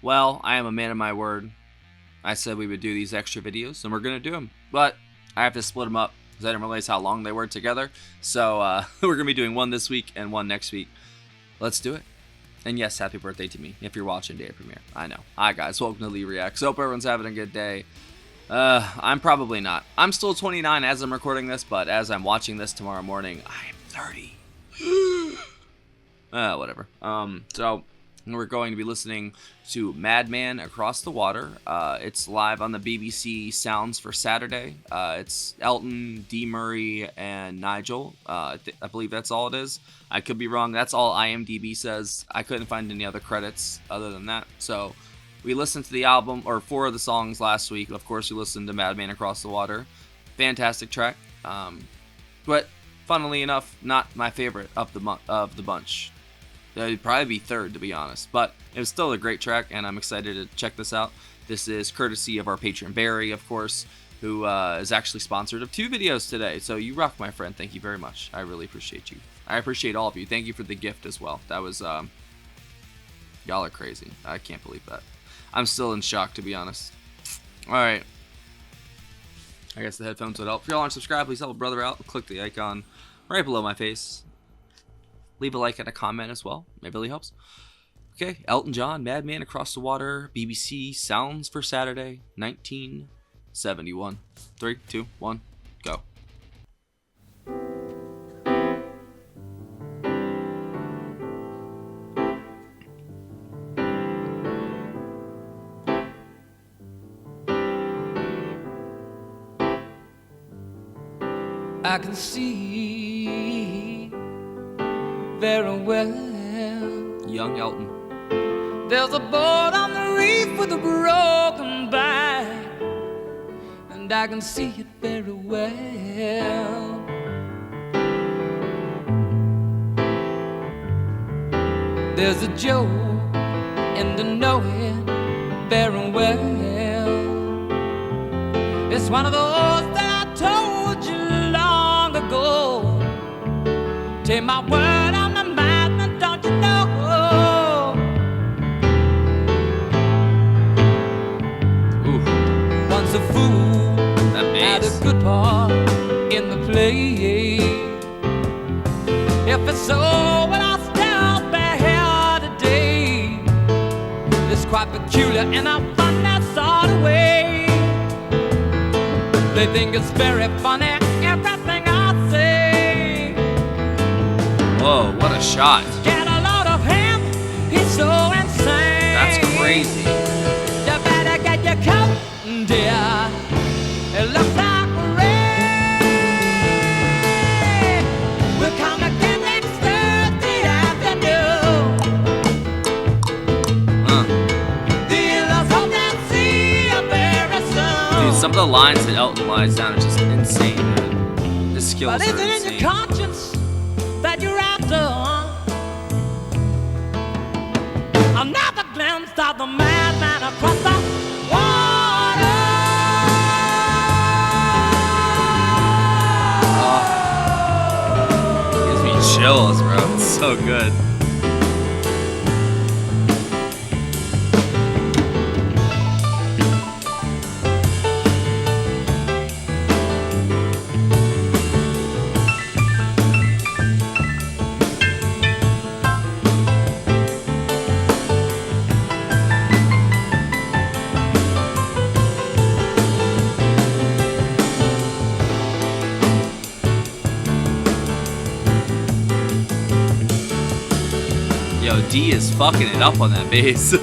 Well, I am a man of my word. I said we would do these extra videos, and we're going to do them. But I have to split them up because I didn't realize how long they were together. So we're going to be doing one this week and one next week. Let's do it. And yes, happy birthday to me if you're watching day of premiere. I know. Hi, guys. Welcome to Lee Reacts. Hope everyone's having a good day. I'm probably not. I'm still 29 as I'm recording this, but as I'm watching this tomorrow morning, I am 30. Whatever. So we're going to be listening to Madman Across the Water. It's live on the BBC Sounds for Saturday. It's Elton, Dee Murray, and Nigel. I believe that's all it is. I could be wrong. That's all IMDb says. I couldn't find any other credits other than that. So we listened to the album, or 4 of the songs last week. Of course, we listened to Madman Across the Water. Fantastic track. But funnily enough, not my favorite of the bunch. It'd probably be third, to be honest. But it was still a great track, and I'm excited to check this out. This is courtesy of our patron, Barry, of course, who is actually sponsored of 2 videos today. So you rock, my friend. Thank you very much. I really appreciate you. I appreciate all of you. Thank you for the gift as well. That was, y'all are crazy. I can't believe that. I'm still in shock, to be honest. Alright. I guess the headphones would help. If y'all aren't subscribed, please help a brother out. Click the icon right below my face. Leave a like and a comment as well. It really helps. Okay, Elton John, Madman Across the Water, BBC Sounds for Saturday, 1971. 3, 2, 1, go. I can see very well. Young Elton. There's a boat on the reef with a broken back, and I can see it very well. There's a joke in the know it very well. It's one of those that I told you long ago. Take my word, I'm a madman, don't you know? Ooh. Once a fool had a good part in the play. If it's so, well, I'll still be here today. It's quite peculiar and I find that sort of way. They think it's very funny, everything I say. Whoa, what a shot. Get a load of him, he's so insane. That's crazy. You better get your coat, dear. It looks like rain. We'll come again next Thursday afternoon. The in-laws hope they'll see you very soon. Dude, some of the lines that Elton lies down are just insane, dude. His skills But are is it in insane. your conscience that you're after? Another glimpse of the madman across the water. Gives me chills, bro. It's so good. Yo, Dee is fucking it up on that bass.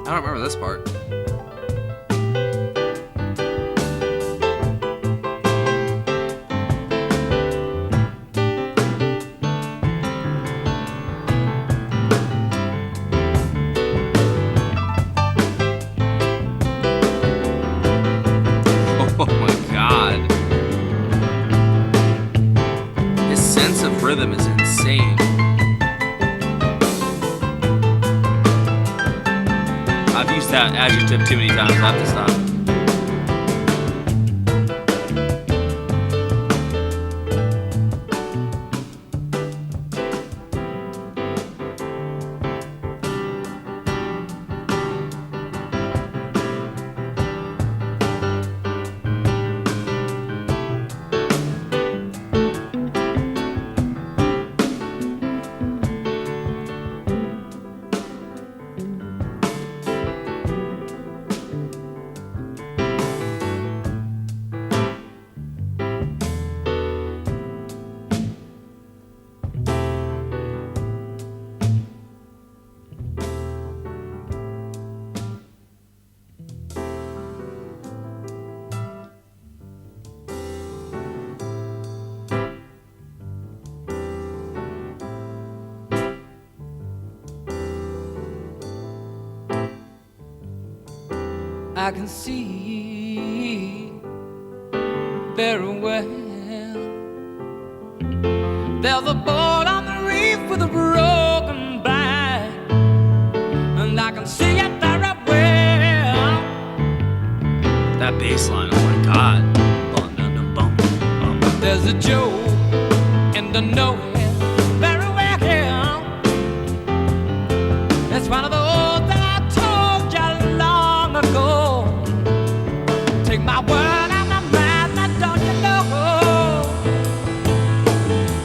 I don't remember this part. Oh my god. rhythm is insane. I've used that adjective too many times. I have to stop. I can see very well. There's a boat on the reef with a broken back, and I can see it very well. That bass line, oh my god. There's a Joe in the nowhere very well. It's one of those that I told you long ago. Take my word, I'm a madman, don't you know?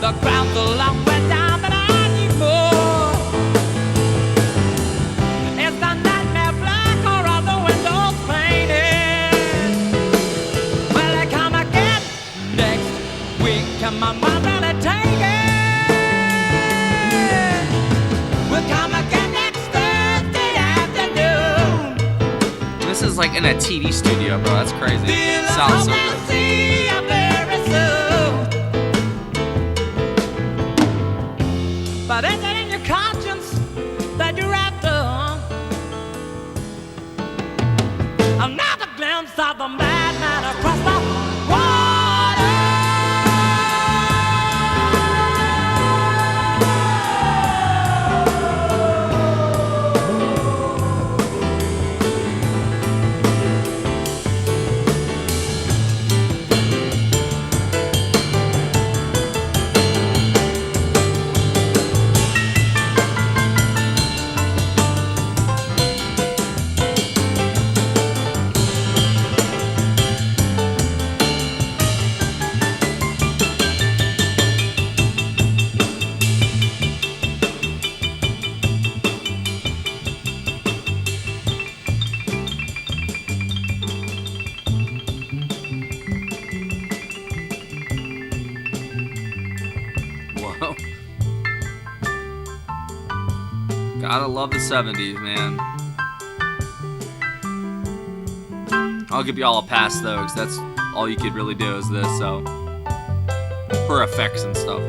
The ground's a long way down, but I need more. It's the nightmare black or all the windows painted. Well, they come again next week, can my mind really take it? We'll come again next Thursday afternoon. This is like in a TV studio, bro. That's crazy. Sounds so good. But is it in your conscience that you're after another glimpse of the madman across the water? Whoa. Gotta love the 70s, man. I'll give y'all a pass though, because that's all you could really do is this, so. For effects and stuff.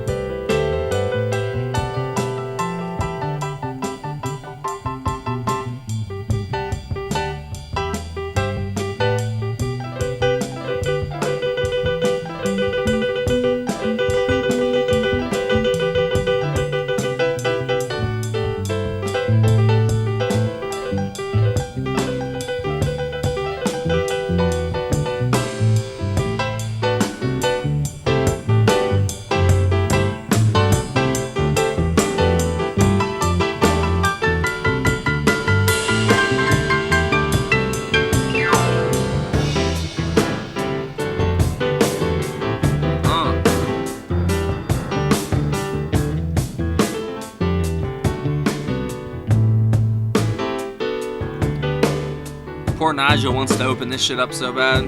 Poor Nigel wants to open this shit up so bad.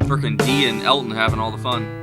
Frickin' Dee and Elton having all the fun.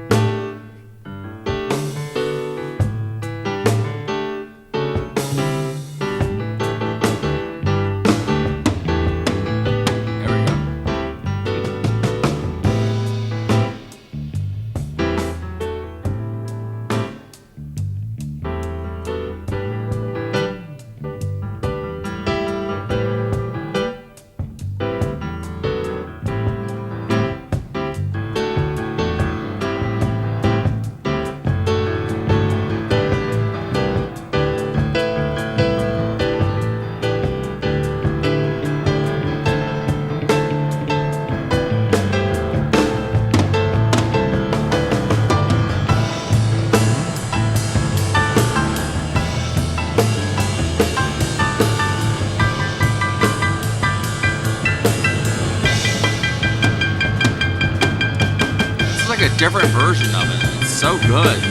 different version of it. It's so good.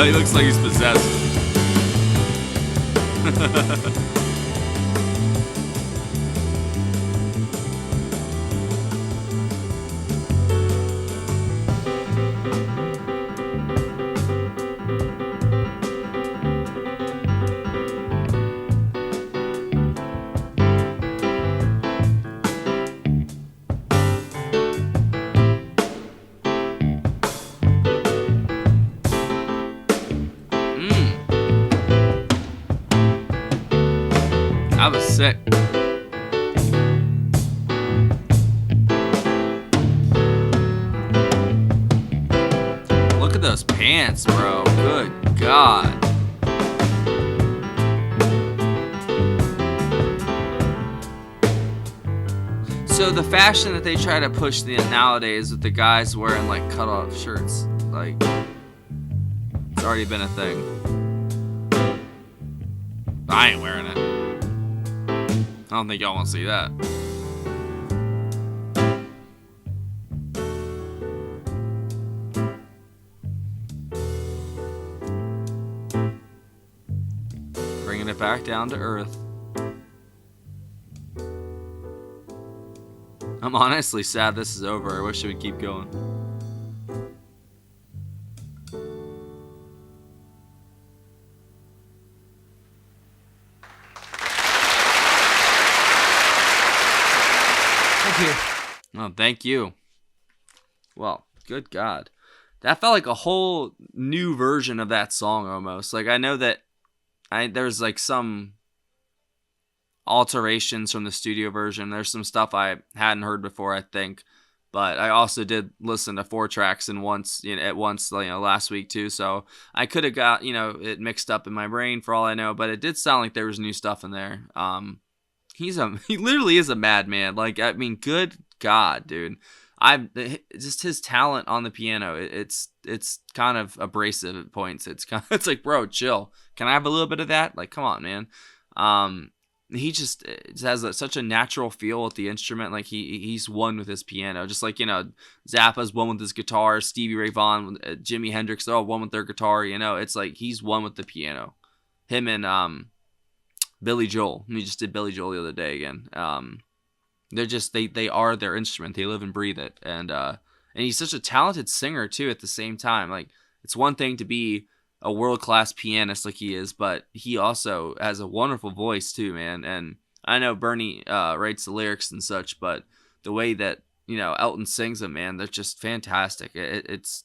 He looks like he's possessed. I was sick. Look at those pants, bro. Good God. So the fashion that they try to push nowadays with the guys wearing like cut-off shirts, like, it's already been a thing. I ain't wearing it. I don't think y'all want to see that. Bringing it back down to earth. I'm honestly sad this is over. I wish it would keep going. Oh, thank you. Well, good God. That felt like a whole new version of that song almost. Like, I know that there's like some alterations from the studio version. There's some stuff I hadn't heard before, I think. But I also did listen to 4 tracks at once last week too. So I could have got, it mixed up in my brain for all I know. But it did sound like there was new stuff in there. He literally is a madman. Like, I mean, good God, dude. Just his talent on the piano. It's kind of abrasive at points. It's like, bro, chill. Can I have a little bit of that? Like, come on, man. He just has such a natural feel with the instrument. Like he's one with his piano. Just like, Zappa's one with his guitar. Stevie Ray Vaughan, Jimi Hendrix, they're all one with their guitar. It's like he's one with the piano. Him and Billy Joel. He just did Billy Joel the other day again. They're just they are their instrument. They live and breathe it. And he's such a talented singer too at the same time. Like, it's one thing to be a world-class pianist like he is, but he also has a wonderful voice too, man. And I know Bernie writes the lyrics and such, but the way that Elton sings them, man, they're just fantastic. It's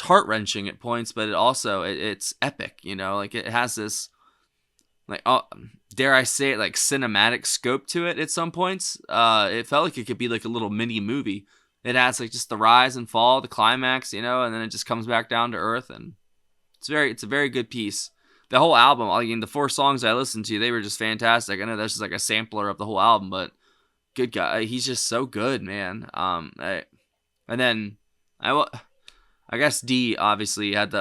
heart-wrenching at points, but it's epic. Like, it has this, like, dare I say it, like, cinematic scope to it at some points. It felt like it could be like a little mini movie. It has like just the rise and fall, the climax, and then it just comes back down to earth, and it's a very good piece. The whole album, I mean, the 4 songs I listened to, they were just fantastic. I know that's just like a sampler of the whole album, but good guy, he's just so good, man. And then I guess Dee obviously had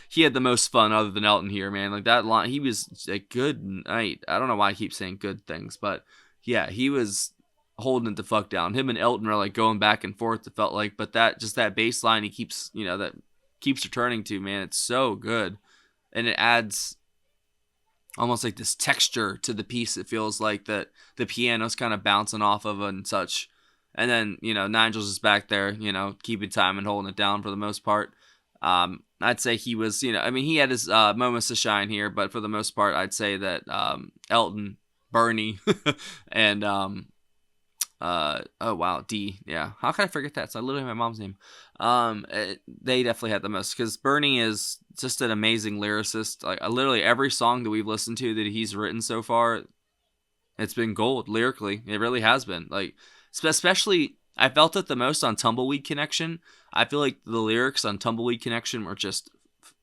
he had the most fun other than Elton here, man. Like, that line, he was a good night. I don't know why I keep saying good things, but yeah, he was holding it the fuck down. Him and Elton are like going back and forth, it felt like, but that bass line he keeps, that keeps returning to, man, it's so good. And it adds almost like this texture to the piece. It feels like that the piano's kind of bouncing off of and such. And then, Nigel's is back there, keeping time and holding it down for the most part. I'd say he was, he had his moments to shine here, but for the most part, I'd say that Elton, Bernie, and Dee, yeah. How can I forget that? It's literally my mom's name. They definitely had the most, because Bernie is just an amazing lyricist. Like, literally every song that we've listened to that he's written so far, it's been gold lyrically. It really has been. Like, especially, I felt it the most on Tumbleweed Connection. I feel like the lyrics on Tumbleweed Connection were just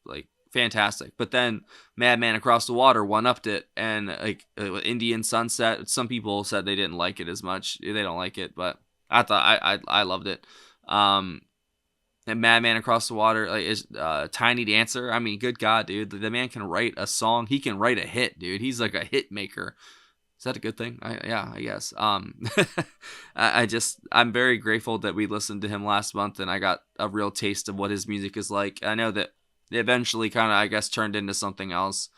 like fantastic. But then Madman Across the Water one-upped it, and like Indian Sunset, some people said they didn't like it as much. They don't like it, but I thought I loved it. And Madman Across the Water, like, is Tiny Dancer. I mean, good God, dude, the man can write a song. He can write a hit, dude. He's like a hit maker. Is that a good thing? Yeah, I guess. I'm very grateful that we listened to him last month, and I got a real taste of what his music is like. I know that it eventually kind of, I guess, turned into something else,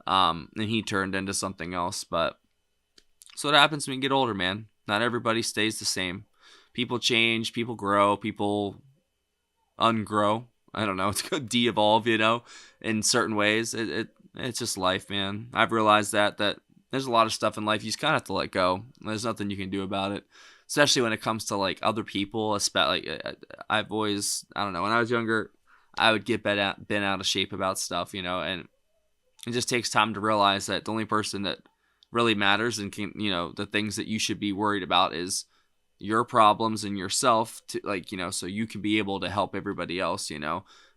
and he turned into something else. But so what happens when you get older, man. Not everybody stays the same. People change, people grow, people ungrow. I don't know. It's good de-evolve, in certain ways. It's just life, man. I've realized that there's a lot of stuff in life you just kind of have to let go. There's nothing you can do about it, especially when it comes to like other people. Especially, I've always, I don't know, when I was younger, I would get bent out of shape about stuff, and it just takes time to realize that the only person that really matters and can, the things that you should be worried about is your problems and yourself, to like, so you can be able to help everybody else,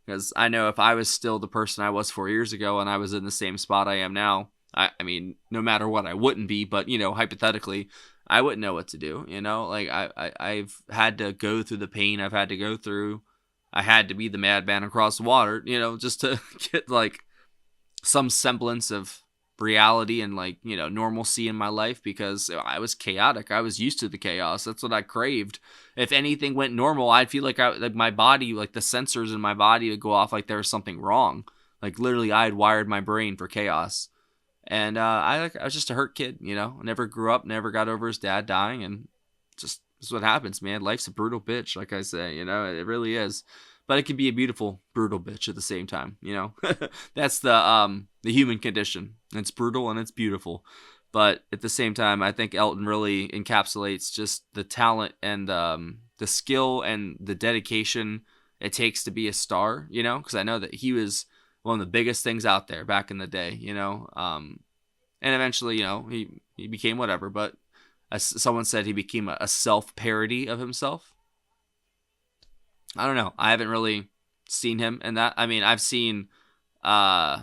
because I know if I was still the person I was 4 years ago and I was in the same spot I am now, I mean, no matter what, I wouldn't be, but hypothetically, I wouldn't know what to do. Like I've had to go through the pain I've had to go through. I had to be the madman across the water, just to get like some semblance of reality and like, normalcy in my life, because I was chaotic. I was used to the chaos. That's what I craved. If anything went normal, I'd feel like my body, like the sensors in my body would go off like there was something wrong. Like literally I had wired my brain for chaos. And I was just a hurt kid, never grew up, never got over his dad dying, and just this is what happens, man. Life's a brutal bitch, like I say, it really is. But it can be a beautiful, brutal bitch at the same time, That's the human condition. It's brutal and it's beautiful. But at the same time, I think Elton really encapsulates just the talent and the skill and the dedication it takes to be a star, because I know that he was one of the biggest things out there back in the day, and eventually, he became whatever, but someone said he became a self-parody of himself. I don't know. I haven't really seen him in that. I mean, I've seen a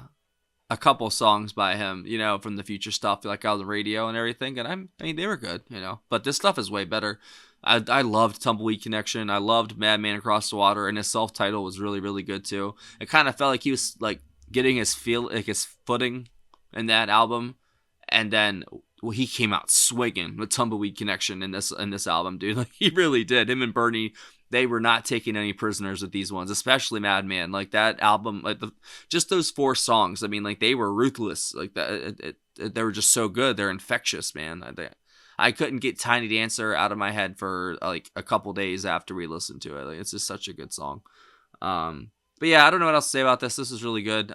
couple songs by him, from the future stuff, like on the radio and everything, and I mean, they were good, but this stuff is way better. I loved Tumbleweed Connection. I loved Madman Across the Water, and his self-title was really, really good too. It kind of felt like he was like getting his footing in that album, and then he came out swinging with Tumbleweed Connection in this album, dude. Like he really did. Him and Bernie, they were not taking any prisoners with these ones, especially Madman. Like that album, like just those 4 songs. I mean, like they were ruthless. Like that, they were just so good. They're infectious, man. I couldn't get Tiny Dancer out of my head for like a couple days after we listened to it. Like, it's just such a good song. But yeah, I don't know what else to say about this. This is really good.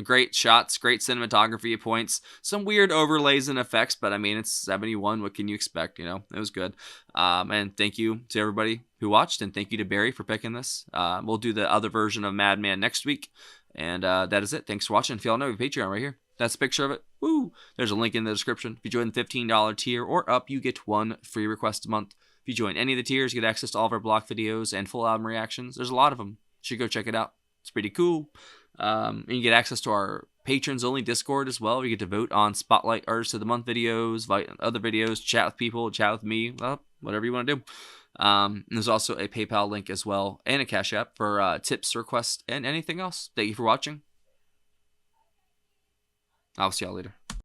Great shots, great cinematography at points, some weird overlays and effects, but I mean, it's 71. What can you expect? It was good. And thank you to everybody who watched, and thank you to Barry for picking this. We'll do the other version of Madman next week. And that is it. Thanks for watching. If y'all know, we have Patreon right here. That's a picture of it. Woo! There's a link in the description. If you join the $15 tier or up, you get 1 free request a month. If you join any of the tiers, you get access to all of our block videos and full album reactions. There's a lot of them. You should go check it out. It's pretty cool. And you get access to our patrons only Discord as well. You get to vote on Spotlight Artist of the Month videos, other videos, chat with people, chat with me, well, whatever you want to do. And there's also a PayPal link as well, and a Cash App for tips, requests, and anything else. Thank you for watching. I'll see y'all later.